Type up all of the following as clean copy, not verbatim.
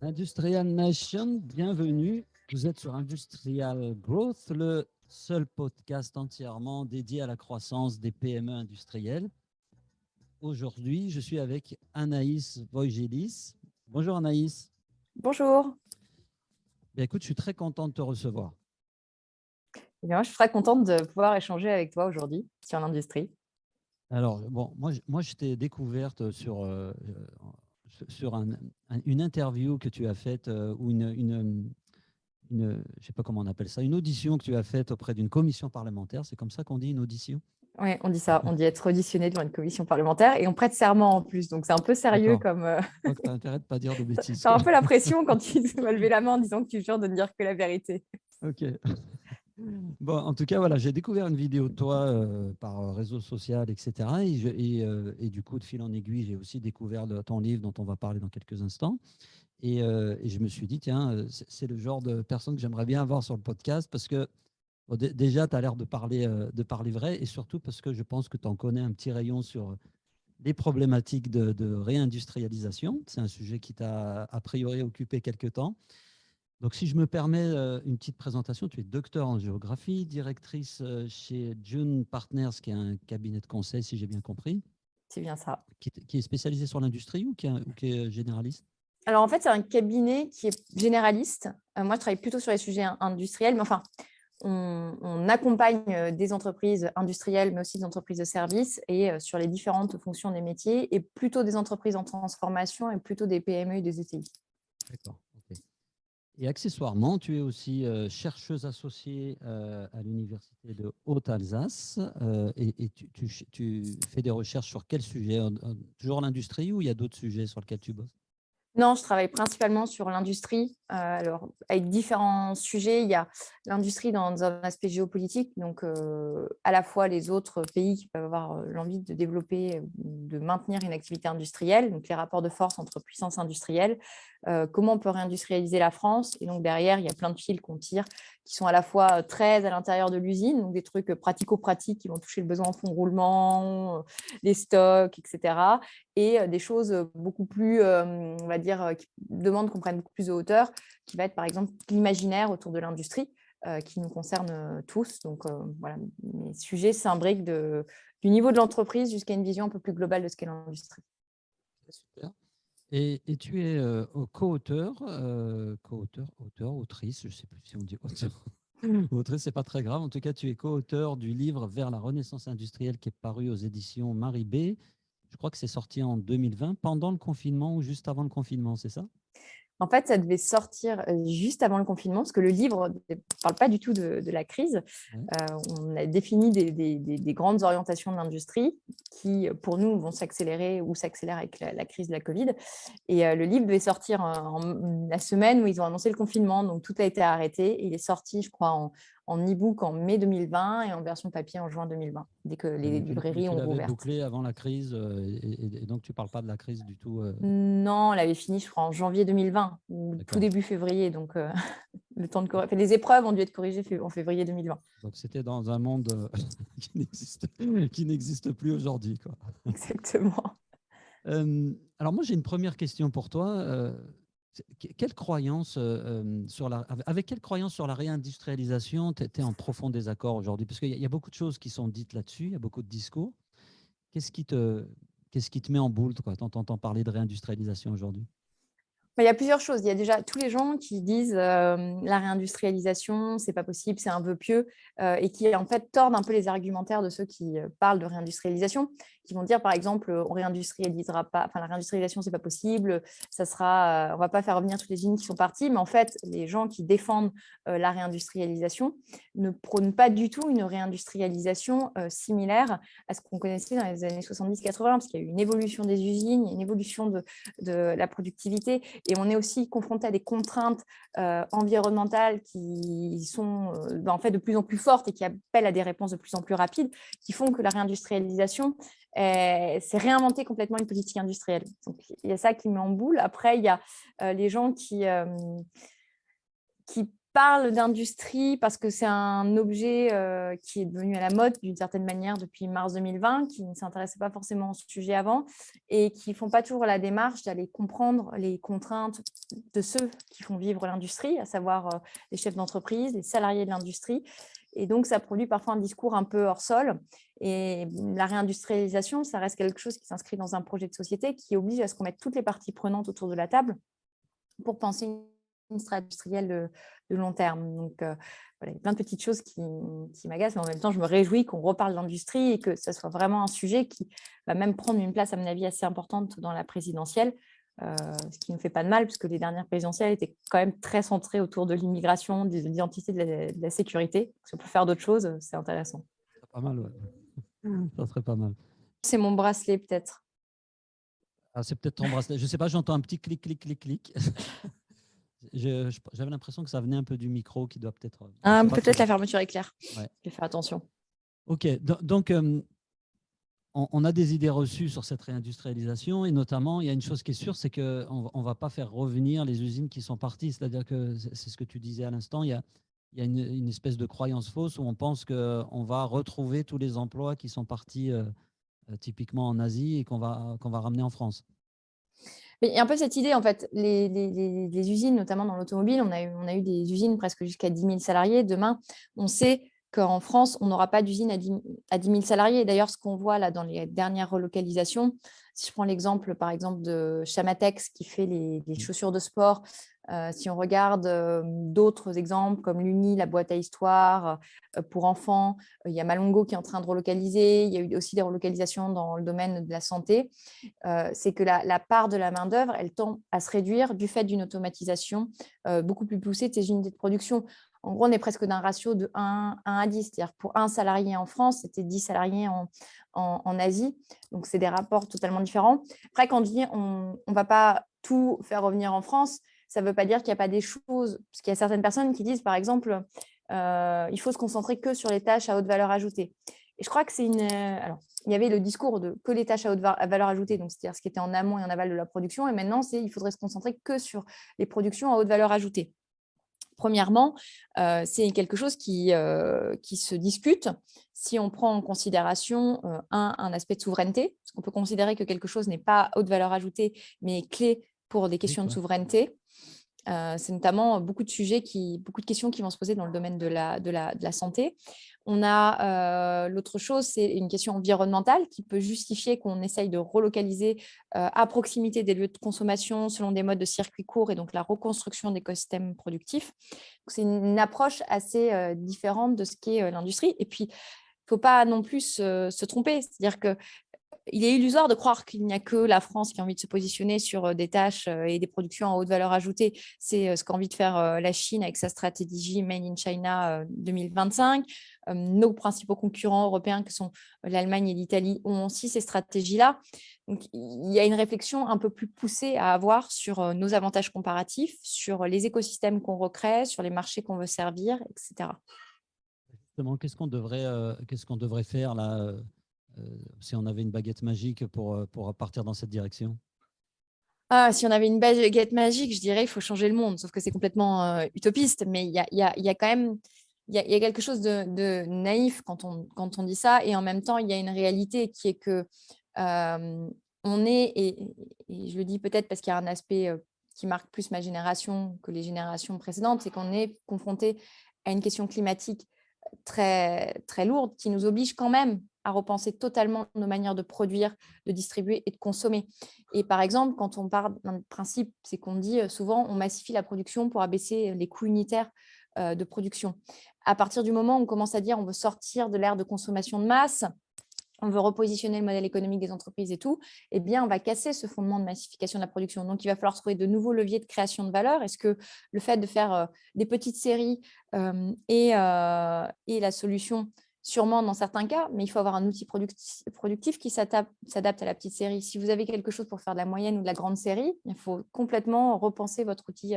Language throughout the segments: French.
Industrial Nation, bienvenue. Vous êtes sur Industrial Growth, le seul podcast entièrement dédié à la croissance des PME industrielles. Aujourd'hui, je suis avec Anaïs Voigelis. Bonjour Anaïs. Bonjour. Bien, écoute, je suis très content de te recevoir. Eh bien, je suis très contente de pouvoir échanger avec toi aujourd'hui sur l'industrie. Alors, bon, moi je t'ai découverte sur une interview que tu as faite ou je ne sais pas comment on appelle ça, une audition que tu as faite auprès d'une commission parlementaire. C'est comme ça qu'on dit, une audition? Oui, on dit ça, on dit être auditionné devant une commission parlementaire et on prête serment en plus, donc c'est un peu sérieux D'accord. comme… Donc, tu as intérêt de ne pas dire de Tu bêtises, as quoi. un peu la pression quand tu vas lever la main en disant que tu jures de ne dire que la vérité. Ok. Bon, en tout cas, voilà, j'ai découvert une vidéo de toi par réseau social, etc. Et du coup, de fil en aiguille, j'ai aussi découvert ton livre dont on va parler dans quelques instants. Et je me suis dit, tiens, c'est le genre de personne que j'aimerais bien avoir sur le podcast parce que bon, déjà, tu as l'air de parler vrai et surtout parce que je pense que tu en connais un petit rayon sur les problématiques de réindustrialisation. C'est un sujet qui t'a a priori occupé quelques temps. Donc, si je me permets une petite présentation, tu es docteur en géographie, directrice chez June Partners, qui est un cabinet de conseil, si j'ai bien compris, C'est bien ça. qui est spécialisé sur l'industrie ou qui est généraliste? Alors en fait, c'est un cabinet qui est généraliste. Moi, je travaille plutôt sur les sujets industriels, mais enfin, on accompagne des entreprises industrielles, mais aussi des entreprises de services et sur les différentes fonctions des métiers, et plutôt des entreprises en transformation et plutôt des PME et des ETI. D'accord. Ok. Et accessoirement, tu es aussi chercheuse associée à l'Université de Haute-Alsace et tu fais des recherches sur quel sujet? Toujours l'industrie ou il y a d'autres sujets sur lesquels tu bosses? Non, je travaille principalement sur l'industrie, alors avec différents sujets. Il y a l'industrie dans un aspect géopolitique, donc à la fois les autres pays qui peuvent avoir l'envie de développer, de maintenir une activité industrielle, donc les rapports de force entre puissances industrielles, comment on peut réindustrialiser la France. Et donc derrière, il y a plein de fils qu'on tire qui sont à la fois très à l'intérieur de l'usine, donc des trucs pratico-pratiques qui vont toucher le besoin en fonds de roulement, les stocks, etc. Et des choses beaucoup plus, on va dire, qui demandent qu'on prenne beaucoup plus de hauteur, qui va être par exemple l'imaginaire autour de l'industrie, qui nous concerne tous. Donc voilà, mes sujets s'imbriquent du niveau de l'entreprise jusqu'à une vision un peu plus globale de ce qu'est l'industrie. Super. Et tu es co-auteur, autrice, je ne sais plus si on dit auteur. Autrice, c'est pas très grave. En tout cas, tu es co-auteur du livre Vers la Renaissance industrielle qui est paru aux éditions Marie B. Je crois que c'est sorti en 2020, pendant le confinement ou juste avant le confinement, c'est ça? En fait, ça devait sortir juste avant le confinement, parce que le livre ne parle pas du tout de la crise. Ouais. On a défini des grandes orientations de l'industrie qui, pour nous, vont s'accélérer ou s'accélèrent avec la crise de la Covid. Et le livre devait sortir la semaine où ils ont annoncé le confinement. Donc, tout a été arrêté. Il est sorti, je crois, en e-book en mai 2020 et en version papier en juin 2020, dès que les librairies Tu ont l'avais rouvert. bouclé avant la crise et donc tu ne parles pas de la crise du tout. Non, on l'avait fini, je crois, en janvier 2020, ou tout début février. Donc, le temps de corriger. Les épreuves ont dû être corrigées en février 2020. Donc c'était dans un monde qui n'existe plus aujourd'hui, quoi. Exactement. Alors moi, j'ai une première question pour toi. Quelle croyance, avec quelle croyance sur la réindustrialisation tu es en profond désaccord aujourd'hui? Parce qu'il y a beaucoup de choses qui sont dites là-dessus, il y a beaucoup de discours. Qu'est-ce qui te, qu'est-ce qui te met en boule quand tu entends parler de réindustrialisation aujourd'hui? Il y a plusieurs choses. Il y a déjà tous les gens qui disent la réindustrialisation, c'est pas possible, c'est un vœu pieux, et qui en fait tordent un peu les argumentaires de ceux qui parlent de réindustrialisation, qui vont dire par exemple on réindustrialisera pas, enfin la réindustrialisation c'est pas possible, ça sera, on va pas faire revenir toutes les usines qui sont parties, mais en fait les gens qui défendent la réindustrialisation ne prônent pas du tout une réindustrialisation similaire à ce qu'on connaissait dans les années 70-80, parce qu'il y a eu une évolution des usines, une évolution de la productivité. Et on est aussi confronté à des contraintes environnementales qui sont en fait de plus en plus fortes et qui appellent à des réponses de plus en plus rapides, qui font que la réindustrialisation c'est réinventer complètement une politique industrielle. Donc, il y a ça qui met en boule. Après, il y a les gens qui parle d'industrie parce que c'est un objet qui est devenu à la mode d'une certaine manière depuis mars 2020, qui ne s'intéressait pas forcément au sujet avant et qui ne font pas toujours la démarche d'aller comprendre les contraintes de ceux qui font vivre l'industrie, à savoir les chefs d'entreprise, les salariés de l'industrie. Et donc, ça produit parfois un discours un peu hors sol. Et la réindustrialisation, ça reste quelque chose qui s'inscrit dans un projet de société qui oblige à ce qu'on mette toutes les parties prenantes autour de la table pour penser une stratégie industrielle de long terme. Donc, voilà, il y a plein de petites choses qui m'agacent, mais en même temps, je me réjouis qu'on reparle d'industrie et que ce soit vraiment un sujet qui va même prendre une place, à mon avis, assez importante dans la présidentielle, ce qui ne fait pas de mal, puisque les dernières présidentielles étaient quand même très centrées autour de l'immigration, de l'identité, de la sécurité. Si on peut faire d'autres choses, c'est intéressant. Pas mal, ouais. Ça serait pas mal. C'est mon bracelet, peut-être. Ah, c'est peut-être ton bracelet. Je ne sais pas, j'entends un petit clic, clic, clic, clic. J'avais l'impression que ça venait un peu du micro qui doit peut-être… Peut-être la fermeture éclair. Ouais. Je vais faire attention. Ok, donc on a des idées reçues sur cette réindustrialisation et notamment, il y a une chose qui est sûre, c'est qu'on ne va pas faire revenir les usines qui sont parties. C'est-à-dire que c'est ce que tu disais à l'instant, il y a une espèce de croyance fausse où on pense qu'on va retrouver tous les emplois qui sont partis typiquement en Asie et qu'on va ramener en France. Mais il y a un peu cette idée, en fait, les usines, notamment dans l'automobile, on a eu des usines presque jusqu'à 10 000 salariés. Demain, on sait qu'en France, on n'aura pas d'usine à 10 000 salariés. D'ailleurs, ce qu'on voit là dans les dernières relocalisations, si je prends l'exemple, par exemple, de Chamatex qui fait les chaussures de sport, si on regarde d'autres exemples comme l'Uni, la boîte à histoire pour enfants, il y a Malongo qui est en train de relocaliser, il y a eu aussi des relocalisations dans le domaine de la santé, c'est que la part de la main-d'œuvre, elle tend à se réduire du fait d'une automatisation beaucoup plus poussée de ces unités de production. En gros, on est presque d'un ratio de 1 à 10, c'est-à-dire pour un salarié en France, c'était 10 salariés en Asie. Donc, c'est des rapports totalement différents. Après, quand on dit on ne va pas tout faire revenir en France, ça ne veut pas dire qu'il n'y a pas des choses, parce qu'il y a certaines personnes qui disent, par exemple, il faut se concentrer que sur les tâches à haute valeur ajoutée. Et je crois que c'est une… Alors, il y avait le discours de que les tâches à haute valeur ajoutée, donc c'est-à-dire ce qui était en amont et en aval de la production, et maintenant, il faudrait se concentrer que sur les productions à haute valeur ajoutée. Premièrement, c'est quelque chose qui se discute si on prend en considération un aspect de souveraineté, parce qu'on peut considérer que quelque chose n'est pas haute valeur ajoutée, mais clé pour des questions de souveraineté. C'est notamment beaucoup de questions qui vont se poser dans le domaine de la santé. On a l'autre chose, c'est une question environnementale qui peut justifier qu'on essaye de relocaliser à proximité des lieux de consommation selon des modes de circuits courts et donc la reconstruction d'écosystèmes productifs. C'est une approche assez différente de ce qu'est l'industrie. Et puis, il ne faut pas non plus se tromper, c'est-à-dire que il est illusoire de croire qu'il n'y a que la France qui a envie de se positionner sur des tâches et des productions à haute valeur ajoutée. C'est ce qu'a envie de faire la Chine avec sa stratégie Made in China 2025. Nos principaux concurrents européens, que sont l'Allemagne et l'Italie, ont aussi ces stratégies-là. Donc, il y a une réflexion un peu plus poussée à avoir sur nos avantages comparatifs, sur les écosystèmes qu'on recrée, sur les marchés qu'on veut servir, etc. Justement, qu'est-ce qu'on devrait faire là si on avait une baguette magique pour partir dans cette direction? Si on avait une baguette magique, je dirais qu'il faut changer le monde, sauf que c'est complètement utopiste, mais il y a quand même il y a quelque chose de naïf quand on dit ça, et en même temps, il y a une réalité qui est que on est, et je le dis peut-être parce qu'il y a un aspect qui marque plus ma génération que les générations précédentes, c'est qu'on est confronté à une question climatique très, très lourde qui nous oblige quand même à repenser totalement nos manières de produire, de distribuer et de consommer. Et par exemple, quand on part d'un principe, c'est qu'on dit souvent on massifie la production pour abaisser les coûts unitaires de production. À partir du moment où on commence à dire on veut sortir de l'ère de consommation de masse, on veut repositionner le modèle économique des entreprises et tout, eh bien, on va casser ce fondement de massification de la production. Donc, il va falloir trouver de nouveaux leviers de création de valeur. Est-ce que le fait de faire des petites séries est la solution? Sûrement dans certains cas, mais il faut avoir un outil productif qui s'adapte à la petite série. Si vous avez quelque chose pour faire de la moyenne ou de la grande série, il faut complètement repenser votre outil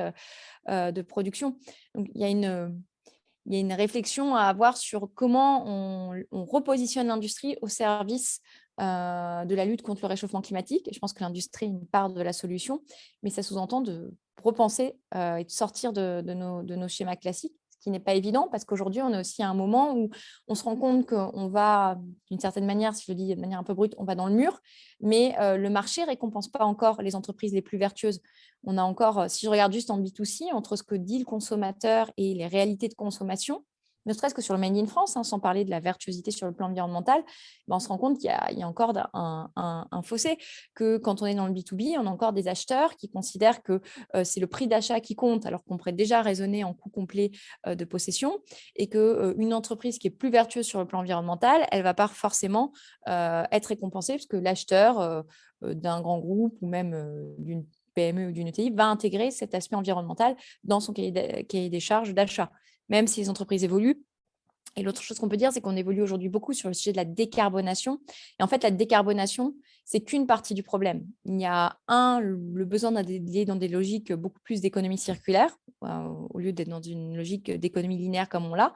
de production. Donc, il y a une réflexion à avoir sur comment on repositionne l'industrie au service de la lutte contre le réchauffement climatique. Et je pense que l'industrie est une part de la solution, mais ça sous-entend de repenser et de sortir de nos schémas classiques, ce qui n'est pas évident parce qu'aujourd'hui, on est aussi à un moment où on se rend compte qu'on va, d'une certaine manière, si je le dis de manière un peu brute, on va dans le mur, mais le marché ne récompense pas encore les entreprises les plus vertueuses. On a encore, si je regarde juste en B2C, entre ce que dit le consommateur et les réalités de consommation, ne serait-ce que sur le Made in France, sans parler de la vertuosité sur le plan environnemental, on se rend compte qu'il y a encore un fossé, que quand on est dans le B2B, on a encore des acheteurs qui considèrent que c'est le prix d'achat qui compte, alors qu'on pourrait déjà raisonner en coût complet de possession, et qu'une entreprise qui est plus vertueuse sur le plan environnemental, elle ne va pas forcément être récompensée, parce que l'acheteur d'un grand groupe ou même d'une PME ou d'une ETI va intégrer cet aspect environnemental dans son cahier des charges d'achat, même si les entreprises évoluent. Et l'autre chose qu'on peut dire, c'est qu'on évolue aujourd'hui beaucoup sur le sujet de la décarbonation. Et en fait, la décarbonation, c'est qu'une partie du problème. Il y a le besoin d'aller dans des logiques beaucoup plus d'économie circulaire, au lieu d'être dans une logique d'économie linéaire comme on l'a.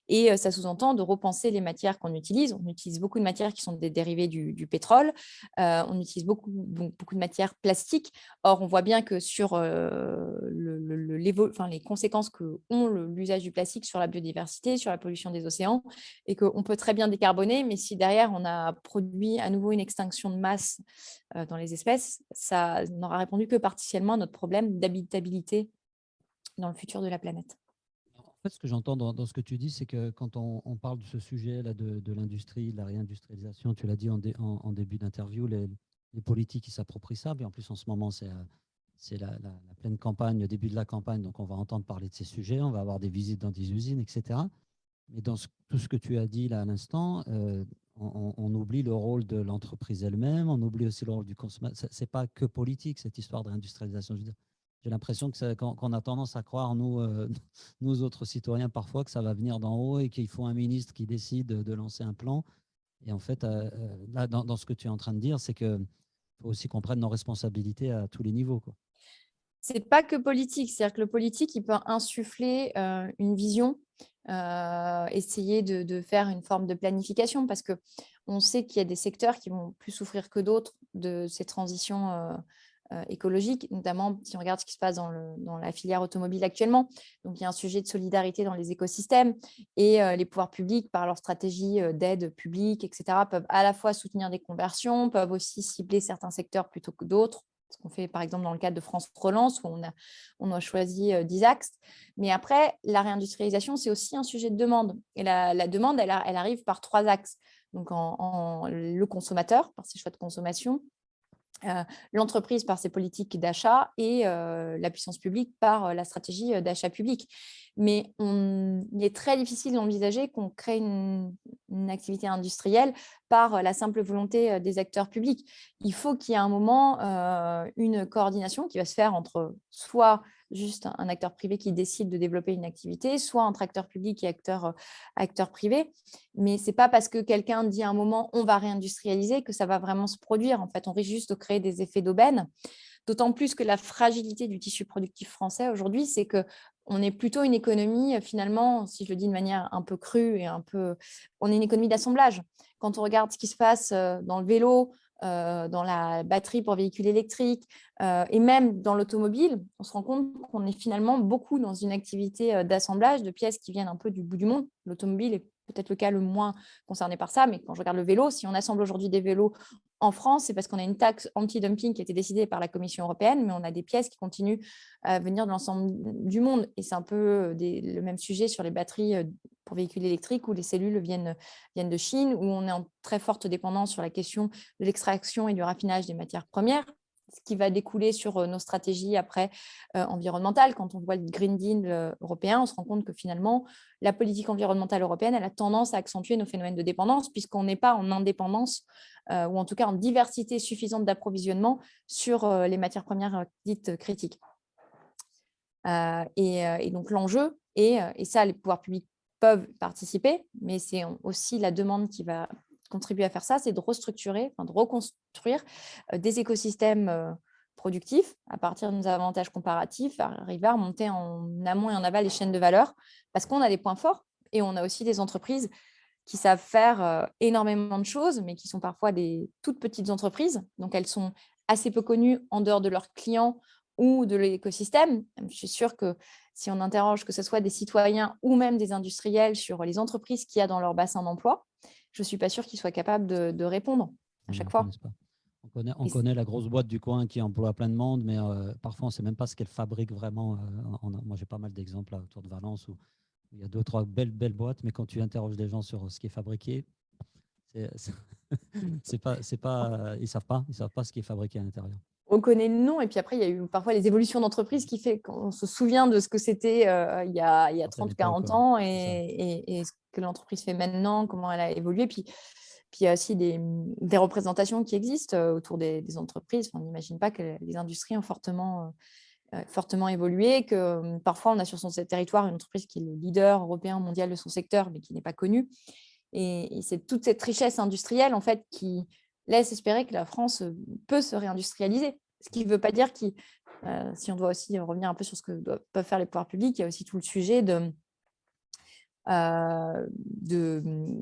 Et ça sous-entend de repenser les matières qu'on utilise. On utilise beaucoup de matières qui sont des dérivés du pétrole. On utilise beaucoup de matières plastiques. Or, on voit bien que sur les conséquences que ont l'usage du plastique sur la biodiversité, sur la pollution des océans, et qu'on peut très bien décarboner, mais si derrière on a produit à nouveau une extinction de masse dans les espèces, ça n'aura répondu que partiellement à notre problème d'habitabilité dans le futur de la planète. En fait, ce que j'entends dans ce que tu dis, c'est que quand on parle de ce sujet-là de l'industrie, de la réindustrialisation, tu l'as dit en début d'interview, les politiques qui s'approprient ça, mais en plus en ce moment, c'est la pleine campagne, le début de la campagne, donc on va entendre parler de ces sujets, on va avoir des visites dans des usines, etc. Mais dans tout ce que tu as dit là à l'instant, on oublie le rôle de l'entreprise elle-même, on oublie aussi le rôle du consommateur. Ce n'est pas que politique, cette histoire de réindustrialisation. J'ai l'impression qu'on a tendance à croire, nous autres citoyens, parfois, que ça va venir d'en haut et qu'il faut un ministre qui décide de lancer un plan. Et en fait, là, dans ce que tu es en train de dire, c'est qu'il faut aussi qu'on prenne nos responsabilités à tous les niveaux, quoi. C'est pas que politique, c'est-à-dire que le politique, il peut insuffler une vision, essayer de faire une forme de planification, parce qu'on sait qu'il y a des secteurs qui vont plus souffrir que d'autres de ces transitions écologiques, notamment si on regarde ce qui se passe dans la filière automobile actuellement. Donc, il y a un sujet de solidarité dans les écosystèmes, et les pouvoirs publics, par leur stratégie d'aide publique, etc., peuvent à la fois soutenir des conversions, peuvent aussi cibler certains secteurs plutôt que d'autres, ce qu'on fait par exemple dans le cadre de France Relance, où on a choisi 10 axes. Mais après, la réindustrialisation, c'est aussi un sujet de demande. Et la demande, elle arrive par 3 axes. Donc, le consommateur, par ses choix de consommation, l'entreprise par ses politiques d'achat, et la puissance publique par la stratégie d'achat public. Mais il est très difficile d'envisager qu'on crée une activité industrielle par la simple volonté des acteurs publics. Il faut qu'il y ait un moment une coordination qui va se faire entre soit juste un acteur privé qui décide de développer une activité, soit entre acteur public et acteur privé. Mais ce n'est pas parce que quelqu'un dit à un moment on va réindustrialiser que ça va vraiment se produire. En fait, on risque juste de créer des effets d'aubaine. D'autant plus que la fragilité du tissu productif français aujourd'hui, c'est qu'on est plutôt une économie, finalement, si je le dis de manière un peu crue et on est une économie d'assemblage. Quand on regarde ce qui se passe dans le vélo, dans la batterie pour véhicules électriques et même dans l'automobile, on se rend compte qu'on est finalement beaucoup dans une activité d'assemblage de pièces qui viennent un peu du bout du monde. L'automobile est peut-être le cas le moins concerné par ça, mais quand je regarde le vélo, si on assemble aujourd'hui des vélos en France, c'est parce qu'on a une taxe anti-dumping qui a été décidée par la Commission européenne, mais on a des pièces qui continuent à venir de l'ensemble du monde. Et c'est un peu le même sujet sur les batteries pour véhicules électriques, où les cellules viennent de Chine, où on est en très forte dépendance sur la question de l'extraction et du raffinage des matières premières, ce qui va découler sur nos stratégies après environnementales. Quand on voit le Green Deal européen, on se rend compte que finalement, la politique environnementale européenne, elle a tendance à accentuer nos phénomènes de dépendance, puisqu'on n'est pas en indépendance, ou en tout cas en diversité suffisante d'approvisionnement sur les matières premières dites critiques. Et donc l'enjeu, et ça, les pouvoirs publics peuvent participer, mais c'est aussi la demande qui va contribuer à faire ça, c'est de restructurer, de reconstruire des écosystèmes productifs à partir de nos avantages comparatifs, arriver à remonter en amont et en aval les chaînes de valeur, parce qu'on a des points forts et on a aussi des entreprises qui savent faire énormément de choses, mais qui sont parfois des toutes petites entreprises. Donc, elles sont assez peu connues en dehors de leurs clients, ou de l'écosystème. Je suis sûre que si on interroge que ce soit des citoyens ou même des industriels sur les entreprises qu'il y a dans leur bassin d'emploi, je ne suis pas sûre qu'ils soient capables de répondre à Ils chaque ne fois. connaissent pas. On Et connaît la grosse boîte du coin qui emploie plein de monde, mais parfois on ne sait même pas ce qu'elle fabrique vraiment. Moi, j'ai pas mal d'exemples là, autour de Valence où il y a 2 ou 3 belles boîtes, mais quand tu interroges les gens sur ce qui est fabriqué, ils savent pas ce qui est fabriqué à l'intérieur. on connaît le nom, et puis après, il y a eu parfois les évolutions d'entreprise qui fait qu'on se souvient de ce que c'était il y a Certaines 30 ou époques, 40 ouais. ans C'est ça. et ce que l'entreprise fait maintenant, comment elle a évolué. Puis il y a aussi des représentations qui existent autour des entreprises. On n'imagine pas que les industries ont fortement évolué, que parfois on a sur son territoire une entreprise qui est le leader européen, mondial de son secteur, mais qui n'est pas connue. Et c'est toute cette richesse industrielle en fait qui laisse espérer que la France peut se réindustrialiser. Ce qui ne veut pas dire que, si on doit aussi revenir un peu sur ce que peuvent faire les pouvoirs publics, il y a aussi tout le sujet de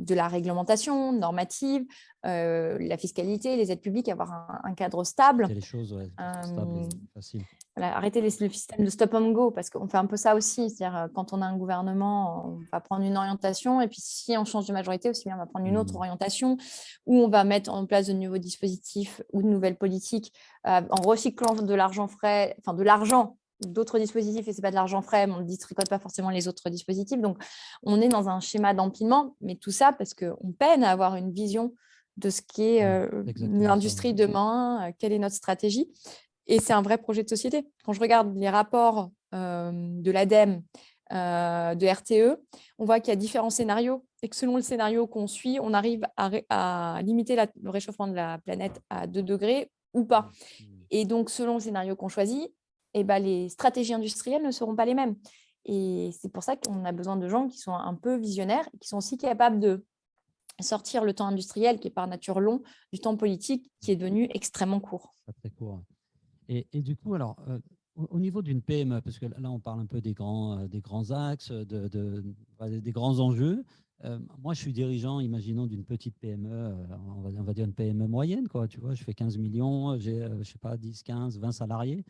la réglementation normative, la fiscalité, les aides publiques, avoir un cadre stable. C'est les choses, ouais, qui sont stables Euh, et faciles. voilà, arrêter le système de stop and go, parce qu'on fait un peu ça aussi. C'est-à-dire, quand on a un gouvernement, on va prendre une orientation, et puis si on change de majorité, aussi bien on va prendre une autre orientation, ou on va mettre en place de nouveaux dispositifs ou de nouvelles politiques en recyclant de l'argent frais, enfin de l'argent d'autres dispositifs, et ce n'est pas de l'argent frais, mais on ne districote pas forcément les autres dispositifs. Donc, on est dans un schéma d'empilement, mais tout ça parce qu'on peine à avoir une vision de ce qu'est l'industrie demain, quelle est notre stratégie. Et c'est un vrai projet de société. Quand je regarde les rapports de l'ADEME, de RTE, on voit qu'il y a différents scénarios et que selon le scénario qu'on suit, on arrive à limiter le réchauffement de la planète à 2 degrés ou pas. Et donc, selon le scénario qu'on choisit, eh ben, les stratégies industrielles ne seront pas les mêmes. Et c'est pour ça qu'on a besoin de gens qui sont un peu visionnaires et qui sont aussi capables de sortir le temps industriel, qui est par nature long, du temps politique, qui est devenu extrêmement court. Très court. Et du coup, alors, au niveau d'une PME, parce que là, on parle un peu des grands axes, des grands enjeux. Moi, je suis dirigeant, imaginons, d'une petite PME, on va dire une PME moyenne, quoi. Tu vois, je fais 15 millions, j'ai, je sais pas, 10, 15, 20 salariés.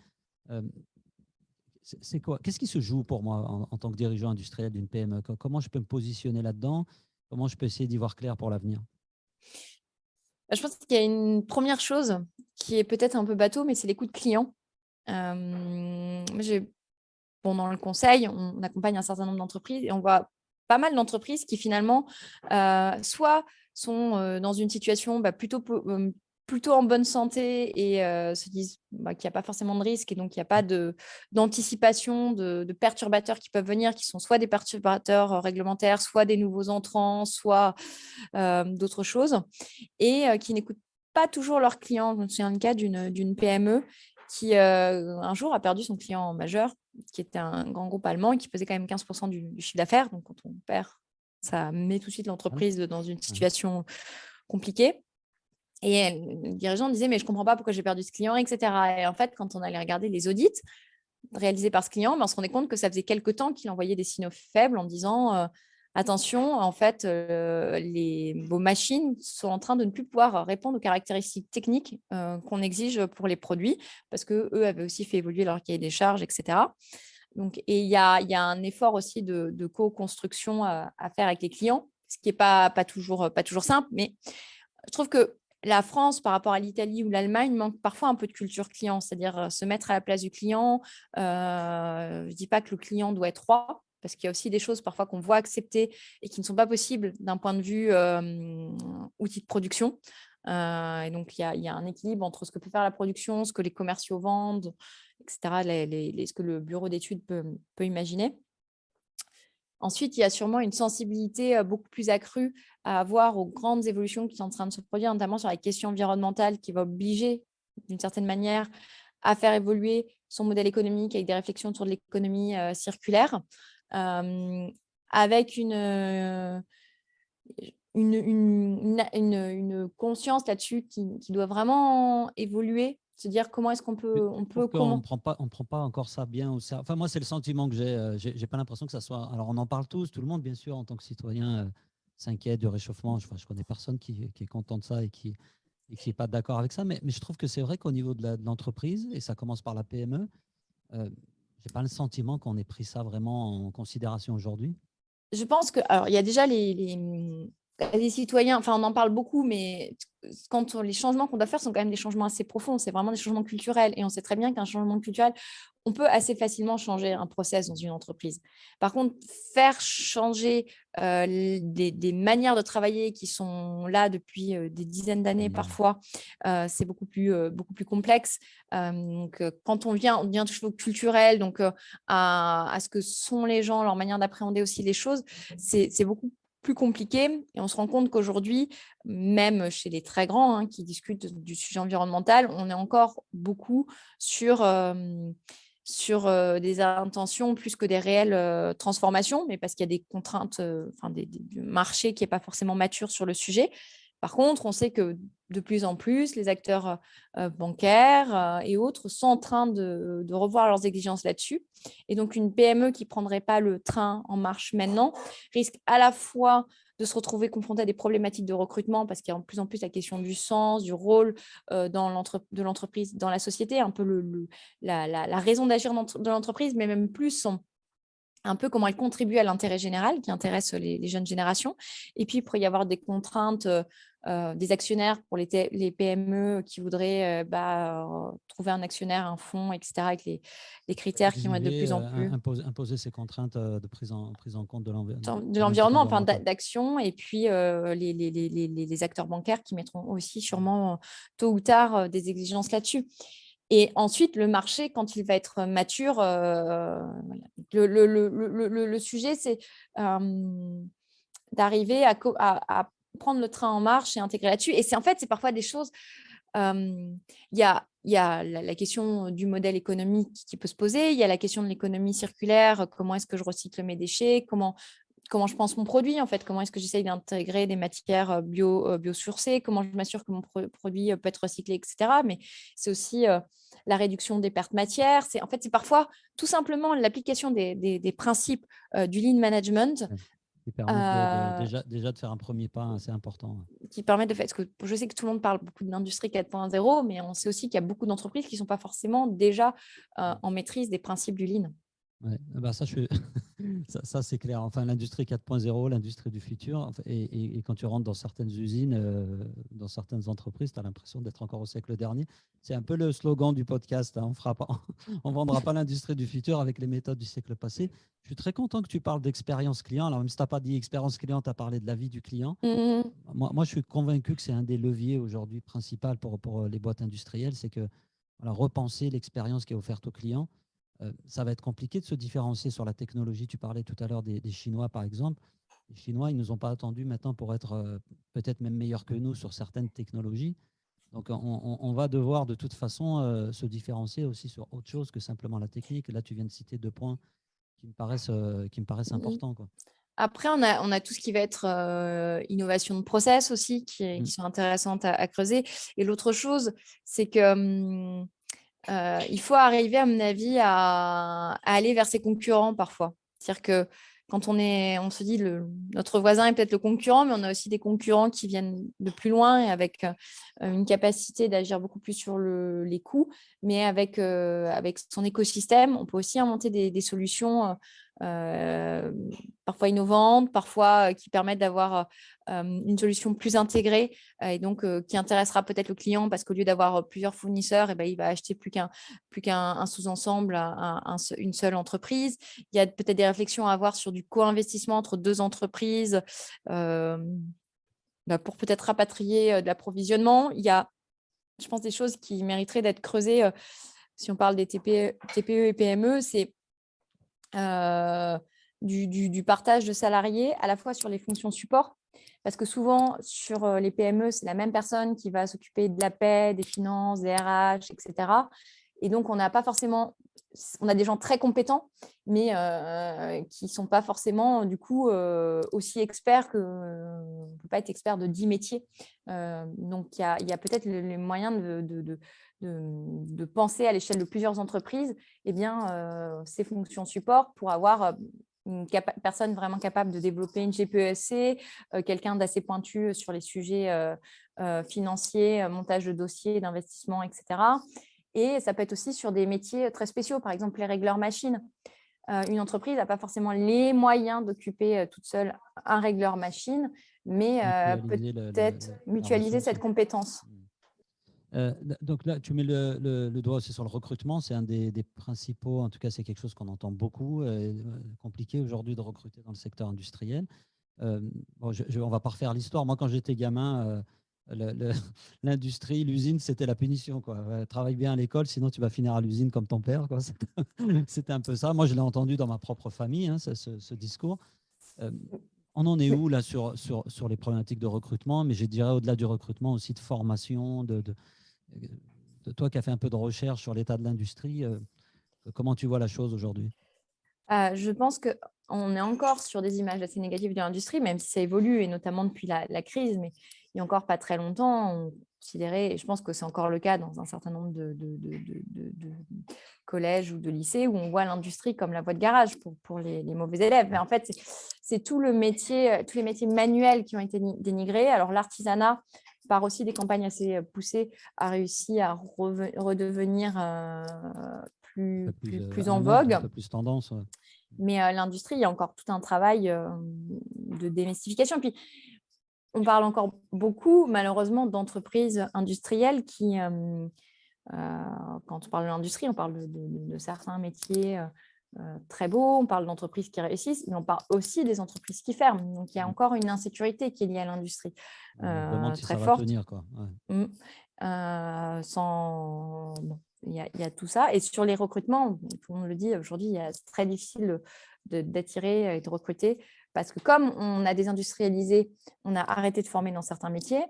C'est quoi? Qu'est-ce qui se joue pour moi en tant que dirigeant industriel d'une PME? Comment je peux me positionner là-dedans? Comment je peux essayer d'y voir clair pour l'avenir? Je pense qu'il y a une première chose qui est peut-être un peu bateau, mais c'est l'écoute client. Dans le conseil, on accompagne un certain nombre d'entreprises et on voit pas mal d'entreprises qui finalement soit sont dans une situation plutôt en bonne santé et se disent qu'il n'y a pas forcément de risque et donc il n'y a pas d'anticipation de perturbateurs qui peuvent venir, qui sont soit des perturbateurs réglementaires, soit des nouveaux entrants, soit d'autres choses, et qui n'écoutent pas toujours leurs clients. C'est un cas d'une PME qui un jour a perdu son client majeur, qui était un grand groupe allemand et qui faisait quand même 15% du chiffre d'affaires. Donc, quand on perd, ça met tout de suite l'entreprise dans une situation compliquée. Et le dirigeant disait, mais je ne comprends pas pourquoi j'ai perdu ce client, etc. Et en fait, quand on allait regarder les audits réalisés par ce client, on se rendait compte que ça faisait quelques temps qu'il envoyait des signaux faibles en disant attention, en fait, vos machines sont en train de ne plus pouvoir répondre aux caractéristiques techniques qu'on exige pour les produits, parce qu'eux avaient aussi fait évoluer leur cahier des charges, etc. Donc, et il y a un effort aussi de co-construction à faire avec les clients, ce qui n'est pas toujours simple, mais je trouve que la France, par rapport à l'Italie ou l'Allemagne, manque parfois un peu de culture client, c'est-à-dire se mettre à la place du client. Je ne dis pas que le client doit être roi, parce qu'il y a aussi des choses parfois qu'on voit accepter et qui ne sont pas possibles d'un point de vue outil de production. Et donc, il y a un équilibre entre ce que peut faire la production, ce que les commerciaux vendent, etc., ce que le bureau d'études peut imaginer. Ensuite, il y a sûrement une sensibilité beaucoup plus accrue à avoir aux grandes évolutions qui sont en train de se produire, notamment sur la question environnementale, qui va obliger, d'une certaine manière, à faire évoluer son modèle économique avec des réflexions autour de l'économie circulaire, avec une conscience là-dessus qui doit vraiment évoluer, se dire comment est-ce qu'on peut... Je trouve qu'on ne prend pas encore ça bien au sérieux. Enfin, moi, c'est le sentiment que j'ai. J'ai pas l'impression que ça soit. Alors, on en parle tous, tout le monde, bien sûr, en tant que citoyen, s'inquiète du réchauffement. Je connais personne qui est content de ça et qui n'est pas d'accord avec ça. Mais je trouve que c'est vrai qu'au niveau de l'entreprise, et ça commence par la PME, j'ai pas le sentiment qu'on ait pris ça vraiment en considération aujourd'hui. Je pense que, alors, il y a déjà les citoyens, enfin, on en parle beaucoup, mais les changements qu'on doit faire sont quand même des changements assez profonds. C'est vraiment des changements culturels. Et on sait très bien qu'un changement culturel, on peut assez facilement changer un process dans une entreprise. Par contre, faire changer des manières de travailler qui sont là depuis des dizaines d'années parfois, c'est beaucoup plus complexe. Donc, quand on vient toujours au culturel, donc à ce que sont les gens, leur manière d'appréhender aussi les choses, c'est beaucoup plus compliqué. Et on se rend compte qu'aujourd'hui, même chez les très grands qui discutent du sujet environnemental, on est encore beaucoup sur des intentions plus que des réelles transformations, mais parce qu'il y a des contraintes, du marché qui n'est pas forcément mature sur le sujet. Par contre, on sait que de plus en plus, les acteurs bancaires et autres sont en train de revoir leurs exigences là-dessus. Et donc, une PME qui ne prendrait pas le train en marche maintenant risque à la fois de se retrouver confrontée à des problématiques de recrutement parce qu'il y a de plus en plus la question du sens, du rôle de l'entreprise dans la société, un peu la raison d'agir de l'entreprise, mais même plus un peu comment elle contribue à l'intérêt général qui intéresse les jeunes générations. Et puis, il pourrait y avoir des contraintes des actionnaires pour les PME qui voudraient trouver un actionnaire, un fonds, etc., avec les critères qui vont être de plus en plus imposer ces contraintes de prise en compte de l'environnement, enfin, d'action, et puis les acteurs bancaires qui mettront aussi sûrement tôt ou tard des exigences là-dessus. Et ensuite, le marché, quand il va être mature, voilà. Le sujet, c'est d'arriver à prendre le train en marche et intégrer là-dessus. Et c'est parfois des choses. Il y a la question du modèle économique qui peut se poser. Il y a la question de l'économie circulaire. Comment est-ce que je recycle mes déchets? Comment je pense mon produit, en fait, comment est-ce que j'essaye d'intégrer des matières biosourcées, comment je m'assure que mon produit peut être recyclé, etc. Mais c'est aussi la réduction des pertes matières. C'est parfois tout simplement l'application des principes du lean management qui permettent déjà de faire un premier pas assez important. qui permettent de faire. Parce que je sais que tout le monde parle beaucoup de l'industrie 4.0, mais on sait aussi qu'il y a beaucoup d'entreprises qui ne sont pas forcément déjà en maîtrise des principes du lean. Ouais, bah ça c'est clair. Enfin, l'industrie 4.0, l'industrie du futur. Et quand tu rentres dans certaines usines, dans certaines entreprises, tu as l'impression d'être encore au siècle dernier. C'est un peu le slogan du podcast. On ne vendra pas l'industrie du futur avec les méthodes du siècle passé. Je suis très content que tu parles d'expérience client. Alors, même si tu n'as pas dit expérience client, tu as parlé de la vie du client. Moi, je suis convaincu que c'est un des leviers aujourd'hui principal pour les boîtes industrielles. C'est que repenser l'expérience qui est offerte aux clients. Ça va être compliqué de se différencier sur la technologie. Tu parlais tout à l'heure des Chinois, par exemple. Les Chinois, ils ne nous ont pas attendus maintenant pour être peut-être même meilleurs que nous sur certaines technologies. Donc, on va devoir de toute façon se différencier aussi sur autre chose que simplement la technique. Là, tu viens de citer 2 points qui me paraissent importants, quoi. Après, on a tout ce qui va être innovation de process aussi, qui sont intéressantes à creuser. Et l'autre chose, c'est que il faut arriver, à mon avis, à aller vers ses concurrents parfois. C'est-à-dire que quand on se dit notre voisin est peut-être le concurrent, mais on a aussi des concurrents qui viennent de plus loin et avec une capacité d'agir beaucoup plus sur les coûts, mais avec son écosystème, on peut aussi inventer des solutions parfois innovantes, parfois qui permettent d'avoir une solution plus intégrée et donc qui intéressera peut-être le client parce qu'au lieu d'avoir plusieurs fournisseurs, il va acheter plus qu'un sous-ensemble à une seule entreprise. Il y a peut-être des réflexions à avoir sur du co-investissement entre deux entreprises pour peut-être rapatrier de l'approvisionnement. Il y a, je pense, des choses qui mériteraient d'être creusées. Si on parle des TPE et PME, c'est du partage de salariés à la fois sur les fonctions support, parce que souvent sur les PME, c'est la même personne qui va s'occuper de la paie, des finances, des RH, etc. Et donc, on a des gens très compétents, mais qui ne sont pas forcément du coup aussi experts on ne peut pas être expert de 10 métiers. Donc, il y a peut-être les moyens de penser à l'échelle de plusieurs entreprises ces fonctions support pour avoir une personne vraiment capable de développer une GPESC, quelqu'un d'assez pointu sur les sujets financiers, montage de dossiers, d'investissement, etc. Et ça peut être aussi sur des métiers très spéciaux, par exemple les régleurs machines. Une entreprise n'a pas forcément les moyens d'occuper toute seule un régleur machine, mais Mutualiser peut-être la mutualiser ressource. cette compétence. Donc là, tu mets le doigt aussi sur le recrutement. C'est un des principaux, en tout cas, c'est quelque chose qu'on entend beaucoup. Compliqué aujourd'hui de recruter dans le secteur industriel. Bon, on ne va pas refaire l'histoire. Moi, quand j'étais gamin, l'industrie, l'usine, c'était la punition, quoi. Travaille bien à l'école, sinon tu vas finir à l'usine comme ton père, quoi. C'était un peu ça. Moi, je l'ai entendu dans ma propre famille, hein, ce discours. Euh, on en est où là sur les problématiques de recrutement, mais je dirais au-delà du recrutement aussi de formation, de toi qui as fait un peu de recherche sur l'état de l'industrie, comment tu vois la chose aujourd'hui? Je pense qu'on est encore sur des images assez négatives de l'industrie, même si ça évolue, et notamment depuis la crise, mais il n'y a encore pas très longtemps, on considérait, et je pense que c'est encore le cas dans un certain nombre de collèges ou de lycées, où on voit l'industrie comme la voie de garage pour les mauvais élèves. Mais en fait, c'est tout le métier, tous les métiers manuels qui ont été dénigrés. Alors l'artisanat, par aussi des campagnes assez poussées, a réussi à redevenir Un peu plus plus à la en mode, un vogue. peu plus tendance. Ouais. Mais l'industrie, il y a encore tout un travail de démystification. Puis, on parle encore beaucoup, malheureusement, d'entreprises industrielles qui, quand on parle de l'industrie, on parle de certains métiers très beaux, on parle d'entreprises qui réussissent, mais on parle aussi des entreprises qui ferment. Donc, il y a encore une insécurité qui est liée à l'industrie On se demande si très ça va forte. tenir, quoi. Ouais. Bon, il y a tout ça. Et sur les recrutements, tout le monde le dit, aujourd'hui, c'est très difficile d'attirer et de recruter parce que comme on a désindustrialisé, on a arrêté de former dans certains métiers,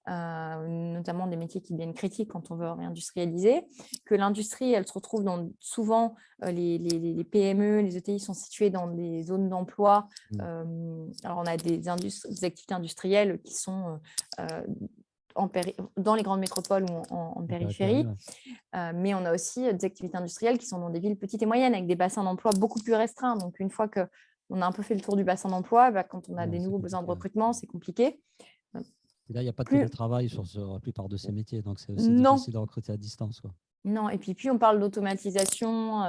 notamment des métiers qui deviennent critiques quand on veut réindustrialiser, que l'industrie, elle se retrouve souvent, les PME, les ETI sont situés dans des zones d'emploi. Alors, on a des activités industrielles qui sont dans les grandes métropoles ou en Périphérie, périphérie, ouais. mais on a aussi des activités industrielles qui sont dans des villes petites et moyennes avec des bassins d'emploi beaucoup plus restreints. Donc, une fois qu'on a un peu fait le tour du bassin d'emploi, quand on a des nouveaux besoins de recrutement, c'est compliqué. Et là, il n'y a pas de Plus... télétravail sur la plupart de ces métiers, donc c'est aussi Non, difficile de recruter à distance, quoi. non. Et puis, plus on parle d'automatisation,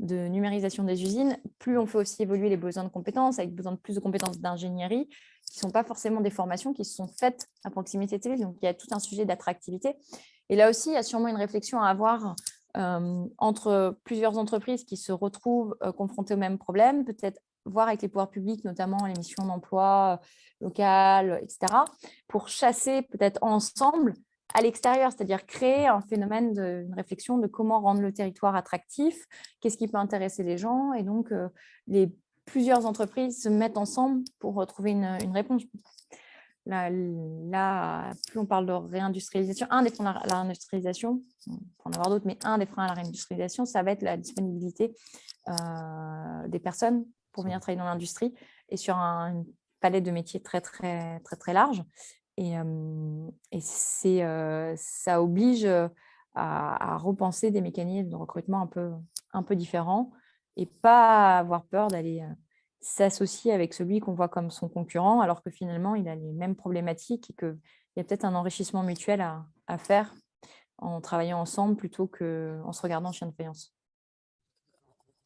de numérisation des usines, plus on fait aussi évoluer les besoins de compétences, avec besoin de plus de compétences d'ingénierie, qui ne sont pas forcément des formations qui sont faites à proximité de ces villes. Donc, il y a tout un sujet d'attractivité. Et là aussi, il y a sûrement une réflexion à avoir entre plusieurs entreprises qui se retrouvent confrontées au même problème, peut-être voir avec les pouvoirs publics, notamment les missions d'emploi locales, etc., pour chasser peut-être ensemble à l'extérieur, c'est-à-dire créer un phénomène, une réflexion de comment rendre le territoire attractif, qu'est-ce qui peut intéresser les gens, et donc plusieurs entreprises se mettent ensemble pour retrouver une réponse. Là, plus on parle de réindustrialisation, un des freins à la réindustrialisation, on peut en avoir d'autres, mais un des freins à la réindustrialisation, ça va être la disponibilité des personnes pour venir travailler dans l'industrie et sur une palette de métiers très, très, très, très large. Et ça oblige à repenser des mécanismes de recrutement un peu différents et pas avoir peur d'aller s'associer avec celui qu'on voit comme son concurrent, alors que finalement, il a les mêmes problématiques et qu'il y a peut-être un enrichissement mutuel à faire en travaillant ensemble plutôt qu'en se regardant en chien de faïence.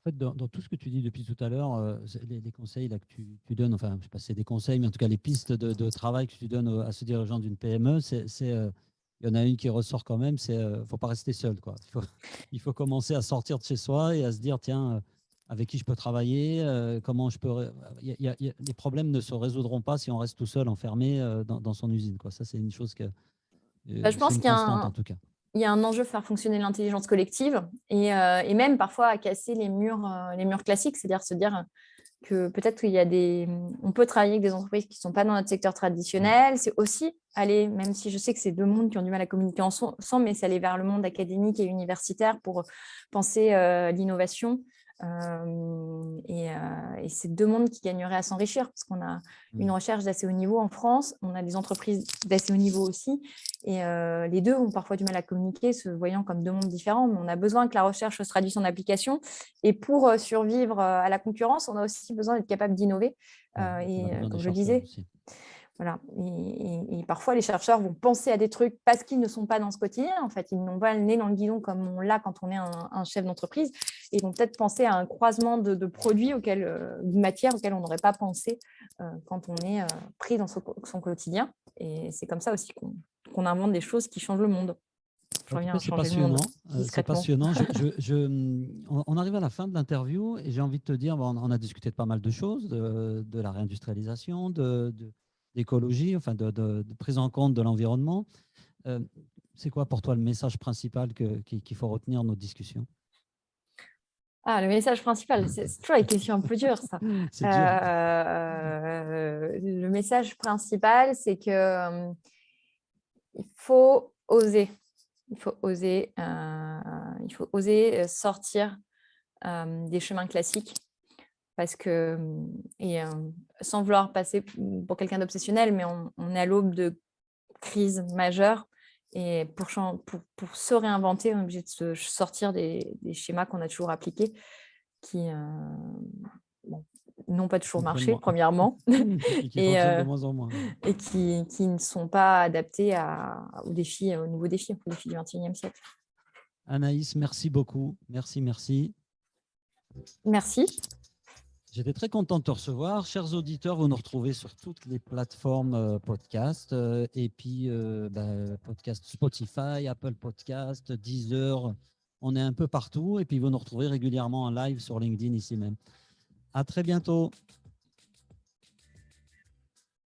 En fait, dans tout ce que tu dis depuis tout à l'heure, les conseils là, que tu donnes, enfin, je ne sais pas si c'est des conseils, mais en tout cas, les pistes de travail que tu donnes à ce dirigeant d'une PME, il y en a une qui ressort quand même, c'est ne faut pas rester seul, quoi. Il faut commencer à sortir de chez soi et à se dire, tiens, avec qui je peux travailler, comment je peux... les problèmes ne se résoudront pas si on reste tout seul, enfermé dans son usine, quoi. Ça, c'est une chose que... Je c'est pense une qu'il y a constante, en tout cas. il y a un enjeu à faire fonctionner l'intelligence collective et même parfois à casser les murs classiques, c'est-à-dire se dire que peut-être qu'il y a on peut travailler avec des entreprises qui ne sont pas dans notre secteur traditionnel. C'est aussi aller, même si je sais que c'est deux mondes qui ont du mal à communiquer ensemble, mais c'est aller vers le monde académique et universitaire pour penser l'innovation. Et c'est deux mondes qui gagneraient à s'enrichir parce qu'on a une recherche d'assez haut niveau en France, on a des entreprises d'assez haut niveau aussi, et les deux ont parfois du mal à communiquer, se voyant comme deux mondes différents, mais on a besoin que la recherche se traduise en application, et pour survivre à la concurrence, on a aussi besoin d'être capable d'innover, Ouais, on a besoin comme des je le chercheurs disais, aussi. Voilà. Et parfois, les chercheurs vont penser à des trucs parce qu'ils ne sont pas dans ce quotidien. En fait, ils n'ont pas le nez dans le guidon comme on l'a quand on est un chef d'entreprise. Et ils vont peut-être penser à un croisement de produits, de matières auxquelles on n'aurait pas pensé quand on est pris dans son quotidien. Et c'est comme ça aussi qu'on invente des choses qui changent le monde. Je En tout reviens cas, à c'est changer le monde passionnant. C'est discrètement. passionnant. On arrive à la fin de l'interview et j'ai envie de te dire, bon, on a discuté de pas mal de choses, de la réindustrialisation, d'écologie, enfin de prise en compte de l'environnement. C'est quoi pour toi le message principal qu'il faut retenir de notre discussion? Ah, le message principal, c'est toujours les questions un peu dures, ça. C'est dur. Le message principal, c'est que il faut oser. Il faut oser sortir des chemins classiques parce que, sans vouloir passer pour quelqu'un d'obsessionnel, mais on est à l'aube de crises majeures et pour se réinventer, on est obligé de se sortir des schémas qu'on a toujours appliqués qui bon, n'ont pas toujours marché, Fonctionnement. premièrement, Et qui et, fonctionne de moins en moins. et qui ne sont pas adaptés aux nouveaux défis du XXIe siècle. Anaïs, merci beaucoup. Merci, merci. Merci. J'étais très content de te recevoir. Chers auditeurs, vous nous retrouvez sur toutes les plateformes podcast et puis podcast Spotify, Apple Podcast, Deezer. On est un peu partout et puis vous nous retrouvez régulièrement en live sur LinkedIn ici même. À très bientôt.